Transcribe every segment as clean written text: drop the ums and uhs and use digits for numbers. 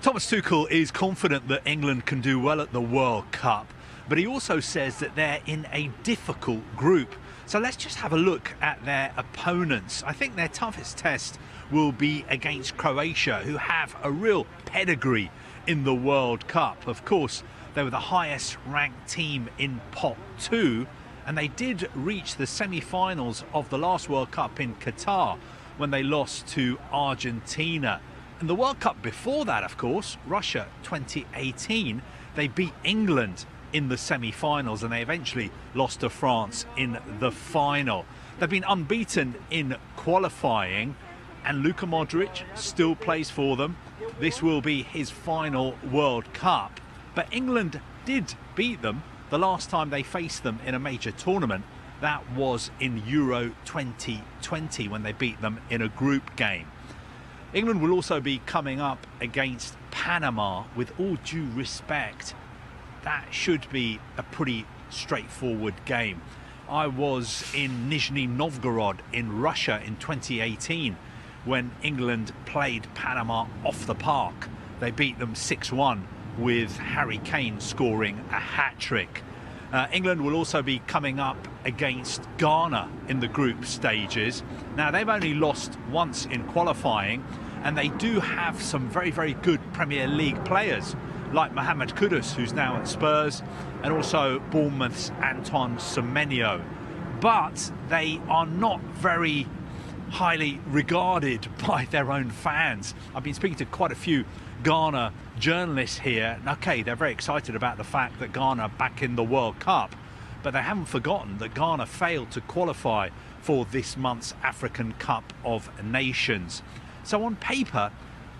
Thomas Tuchel is confident that England can do well at the World Cup, but he also says that they're in a difficult group. So let's just have a look at their opponents. I think their toughest test will be against Croatia, who have a real pedigree in the World Cup. Of course, they were the highest ranked team in Pot 2, and they did reach the semi-finals of the last World Cup in Qatar when they lost to Argentina. And the World Cup before that, of course, Russia 2018, they beat England in the semi-finals and they eventually lost to France in the final. They've been unbeaten in qualifying, and Luka Modric still plays for them. This will be his final World Cup, but England did beat them the last time they faced them in a major tournament. That was in Euro 2020 when they beat them in a group game. England will also be coming up against Panama. With all due respect, that should be a pretty straightforward game. I was in Nizhny Novgorod in Russia in 2018 when England played Panama off the park. They beat them 6-1 with Harry Kane scoring a hat-trick. England will also be coming up against Ghana in the group stages. Now, they've only lost once in qualifying, and they do have some very, very good Premier League players like Mohamed Kudus, who's now at Spurs, and also Bournemouth's Anton Semenyo. But they are not very highly regarded by their own fans. I've been speaking to quite a few Ghana journalists here, and okay, they're very excited about the fact that Ghana are back in the World Cup, but they haven't forgotten that Ghana failed to qualify for this month's African Cup of Nations. So on paper,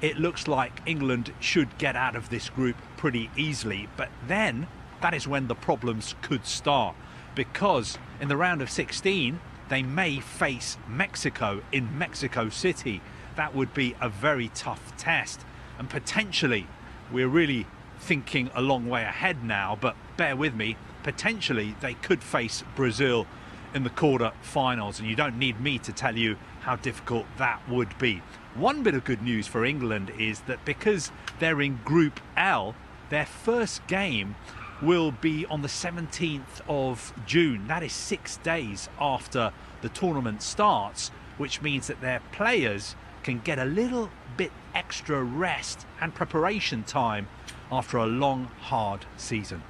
it looks like England should get out of this group pretty easily, but then that is when the problems could start, because in the round of 16, they may face Mexico in Mexico City. That would be a very tough test, and potentially, we're really thinking a long way ahead now, but bear with me, potentially they could face Brazil in the quarter-finals, and you don't need me to tell you how difficult that would be. One bit of good news for England is that because they're in Group L, their first game will be on the 17th of June. That is 6 days after the tournament starts, which means that their players can get a little bit extra rest and preparation time after a long, hard season.